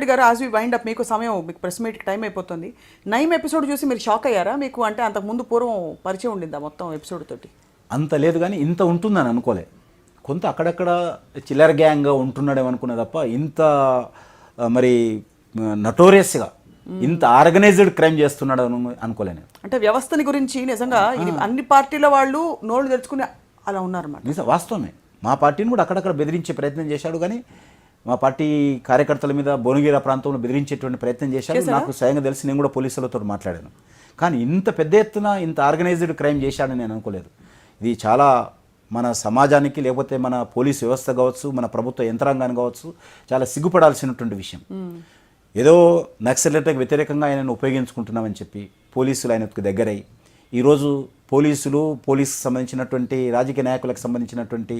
రెడ్డి గారు, as we wind up, మీకు సమయం, మీకు ప్రెస్ మీట్కి టైం అయిపోతుంది. నైమ్ ఎపిసోడ్ చూసి మీరు షాక్ అయ్యారా? మీకు అంటే అంతకుముందు పూర్వం పరిచయం ఉండిందా మొత్తం ఎపిసోడ్ తోటి? అంత లేదు, కానీ ఇంత ఉంటుందని అనుకోలే. కొంత అక్కడక్కడ చిల్లర గ్యాంగ్గా ఉంటున్నాడేమో అనుకున్నా తప్ప ఇంత మరి నటోరియస్గా ఇంత ఆర్గనైజ్డ్ క్రైమ్ చేస్తున్నాడు అనుకోలేను. అంటే వ్యవస్థని గురించి నిజంగా అన్ని పార్టీల వాళ్ళు నోళ్ళు తెరుచుకుని అలా ఉన్నారన్నమాట. నిజం, వాస్తవమే. మా పార్టీని కూడా అక్కడక్కడ బెదిరించే ప్రయత్నం చేశాడు, కానీ మా పార్టీ కార్యకర్తల మీద భువనగిరి ప్రాంతంలో బెదిరించేటువంటి ప్రయత్నం చేశాడు. నాకు స్వయంగా తెలిసి నేను కూడా పోలీసులతో మాట్లాడాను. కానీ ఇంత పెద్ద ఎత్తున ఇంత ఆర్గనైజ్డ్ క్రైమ్ చేశాడని నేను అనుకోలేదు. ఇది చాలా మన సమాజానికి, లేకపోతే మన పోలీస్ వ్యవస్థ కావచ్చు, మన ప్రభుత్వ యంత్రాంగాన్ని కావచ్చు, చాలా సిగ్గుపడాల్సినటువంటి విషయం. ఏదో నక్సలైట్లకు వ్యతిరేకంగా ఆయనను ఉపయోగించుకుంటున్నామని చెప్పి పోలీసులు ఆయనకు దగ్గరై ఈరోజు పోలీసుకు సంబంధించినటువంటి రాజకీయ నాయకులకు సంబంధించినటువంటి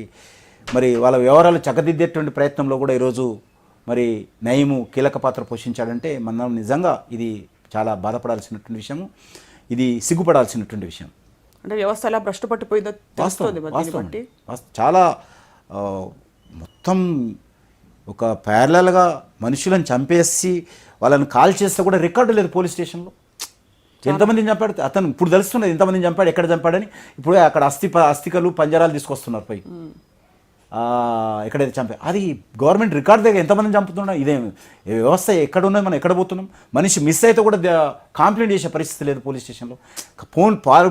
మరి వాళ్ళ వ్యవహారాలు చక్కదిద్దేటువంటి ప్రయత్నంలో కూడా ఈరోజు మరి నయీము కీలక పాత్ర పోషించాడంటే మనం నిజంగా ఇది చాలా బాధపడాల్సినటువంటి విషయము, ఇది సిగ్గుపడాల్సినటువంటి విషయం. అంటే వ్యవస్థ ఎలా భ్రష్టు పట్టిపోయిందో తెలుస్తుంది. చాలా మొత్తం ఒక ప్యారలల్గా మనుషులను చంపేసి వాళ్ళని కాల్ చేస్తే కూడా రికార్డు లేదు పోలీస్ స్టేషన్లో. ఎంతమందిని చంపాడు అతను ఇప్పుడు తెలుస్తున్నది, ఎంతమందిని చంపాడు, ఎక్కడ చంపాడని. ఇప్పుడు అక్కడ అస్థికలు పంజరాలు తీసుకొస్తున్నారు పై ఎక్కడైతే చంపా, అది గవర్నమెంట్ రికార్డు దగ్గర ఎంతమందిని చంపుతున్నాం. ఇదే వ్యవస్థ ఎక్కడ ఉన్నది, మనం ఎక్కడ పోతున్నాం. మనిషి మిస్ అయితే కూడా కంప్లైంట్ చేసే పరిస్థితి లేదు పోలీస్ స్టేషన్లో.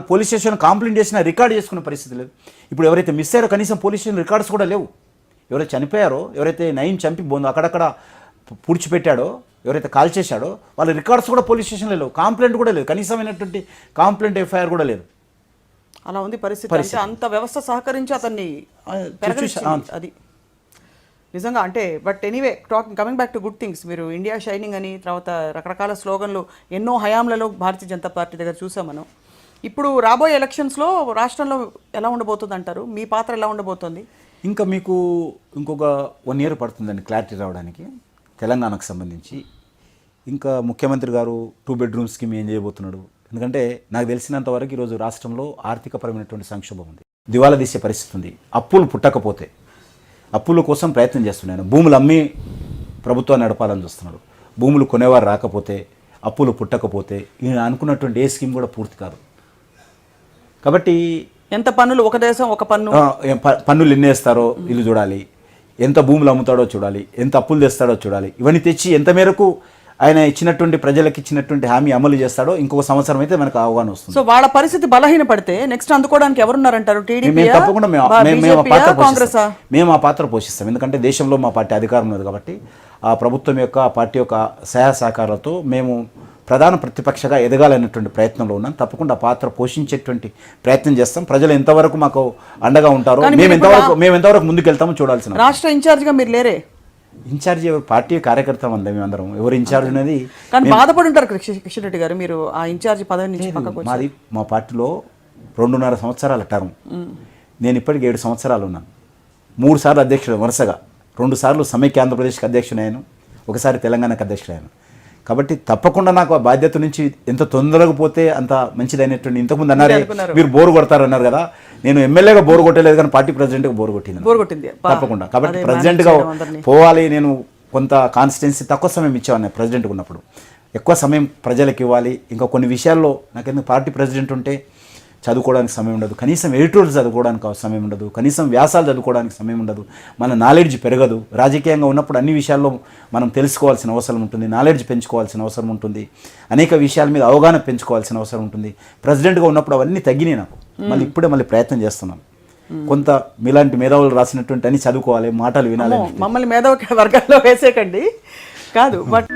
పోలీస్ స్టేషన్ కంప్లైంట్ చేసినా రికార్డు చేసుకునే పరిస్థితి లేదు. ఇప్పుడు ఎవరైతే మిస్ అయ్యారో కనీసం పోలీస్ స్టేషన్ రికార్డ్స్ కూడా లేవు. ఎవరైతే చనిపోయారో, ఎవరైతే నయీం చంపి అక్కడక్కడ పూడ్చిపెట్టాడో, ఎవరైతే కాల్ చేశాడో వాళ్ళ రికార్డ్స్ కూడా పోలీస్ స్టేషన్లో లేవు. కంప్లైంట్ కూడా లేదు, కనీసమైనటువంటి కంప్లైంట్ ఎఫ్ఐఆర్ కూడా లేదు. అలా ఉంది పరిస్థితి. అంత వ్యవస్థ సహకరించి అతన్ని అది నిజంగా అంటే. But anyway, coming back to good things, మీరు ఇండియా షైనింగ్ అని, తర్వాత రకరకాల స్లోగన్లు ఎన్నో హయాంలలో భారతీయ జనతా పార్టీ దగ్గర చూసాం మనం. ఇప్పుడు రాబోయే ఎలక్షన్స్లో రాష్ట్రంలో ఎలా ఉండబోతుంది అంటారు? మీ పాత్ర ఎలా ఉండబోతుంది? ఇంకా మీకు ఇంకొక 1 year పడుతుందండి క్లారిటీ రావడానికి తెలంగాణకు సంబంధించి. ఇంకా ముఖ్యమంత్రి గారు 2 bedroom స్కీమ్ ఏం చేయబోతున్నాడు? ఎందుకంటే నాకు తెలిసినంత వరకు ఈరోజు రాష్ట్రంలో ఆర్థికపరమైనటువంటి సంక్షోభం ఉంది, దివాలా తీసే పరిస్థితి ఉంది. అప్పులు పుట్టకపోతే అప్పుల కోసం ప్రయత్నం చేస్తున్నాను. భూములు అమ్మి ప్రభుత్వాన్ని నడపాలని చూస్తున్నాడు. భూములు కొనేవారు రాకపోతే, అప్పులు పుట్టకపోతే ఈయన అనుకున్నటువంటి ఏ స్కీమ్ కూడా పూర్తి కాదు. కాబట్టి ఎంత పన్నులు, ఒక దేశం ఒక పన్ను, పన్నులు ఎన్ని వేస్తారో ఇల్లు చూడాలి, ఎంత భూములు అమ్ముతాడో చూడాలి, ఎంత అప్పులు తెస్తాడో చూడాలి. ఇవన్నీ తెచ్చి ఎంత మేరకు ఆయన ఇచ్చినటువంటి ప్రజలకు ఇచ్చినటువంటి హామీ అమలు చేస్తాడో ఇంకొక సంవత్సరం అయితే మనకు అవగాహన వస్తుంది. సో వాళ్ళ పరిస్థితి బలహీన పడితే నెక్స్ట్ అందుకోవడానికి ఎవరున్నారంటారు? తప్పకుండా మేము ఆ పాత్ర పోషిస్తాం. ఎందుకంటే దేశంలో మా పార్టీ అధికారం ఉన్నది కాబట్టి ఆ ప్రభుత్వం యొక్క, ఆ పార్టీ యొక్క సహాయ సహకారాలతో మేము ప్రధాన ప్రతిపక్షగా ఎదగాలనేటువంటి ప్రయత్నంలో ఉన్నాం. తప్పకుండా పాత్ర పోషించేటువంటి ప్రయత్నం చేస్తాం. ప్రజలు ఎంతవరకు మాకు అండగా ఉంటారో, మేము ఎంతవరకు ముందుకెళ్తామో చూడాల్సిన. రాష్ట్ర ఇన్ఛార్జ్గా మీరు లేరే? ఇన్ఛార్జ్ పార్టీ కార్యకర్త అండి మేమందరం. ఎవరు ఇన్ఛార్జ్ అనేది కానీ బాధపడి ఉంటారు కిషన్ రెడ్డి గారు, మీరు ఆ ఇన్ఛార్జ్ పదవి నుంచి పక్కకు. మాది మా పార్టీలో 2.5 సంవత్సరాల టర్మ్. నేను ఇప్పటికి 7 సంవత్సరాలు ఉన్నాను. 3 సార్లు అధ్యక్షుడు వరుసగా, 2 సార్లు సమైక్య ఆంధ్రప్రదేశ్కి అధ్యక్షుడయ్యాను, ఒకసారి తెలంగాణకు అధ్యక్షుడయ్యాను. కాబట్టి తప్పకుండా నాకు ఆ బాధ్యత నుంచి ఎంత తొందరగా పోతే అంత మంచిదైనటువంటి. ఇంతకుముందు అన్నారే మీరు బోరు కొడతారు అన్నారు కదా, నేను ఎమ్మెల్యేగా బోరు కొట్టలేదు కానీ పార్టీ ప్రెసిడెంట్గా బోరు కొట్టింది తప్పకుండా. కాబట్టి ప్రెసిడెంట్గా పోవాలి. నేను కొంత కాన్స్టిట్యున్సీ తక్కువ సమయం ఇచ్చేవాడిని ప్రెసిడెంట్గా ఉన్నప్పుడు, ఎక్కువ సమయం ప్రజలకు ఇవ్వాలి. ఇంకా కొన్ని విషయాల్లో నాకెందుకు పార్టీ ప్రెసిడెంట్ ఉంటే చదువుకోవడానికి సమయం ఉండదు, కనీసం ఎడిటోరియల్ చదువుకోవడానికి సమయం ఉండదు, కనీసం వ్యాసాలు చదువుకోవడానికి సమయం ఉండదు, మన నాలెడ్జ్ పెరగదు. రాజకీయంగా ఉన్నప్పుడు అన్ని విషయాల్లో మనం తెలుసుకోవాల్సిన అవసరం ఉంటుంది, నాలెడ్జ్ పెంచుకోవాల్సిన అవసరం ఉంటుంది, అనేక విషయాల మీద అవగాహన పెంచుకోవాల్సిన అవసరం ఉంటుంది. ప్రెసిడెంట్గా ఉన్నప్పుడు అవన్నీ తగ్గినాయి నాకు. మళ్ళీ ప్రయత్నం చేస్తున్నాను. కొంత మీలాంటి మేధావులు రాసినటువంటి అన్ని చదువుకోవాలి, మాటలు వినాలి. మమ్మల్ని మేధావి వర్గాల్లో వేసేకండి కాదు, బట్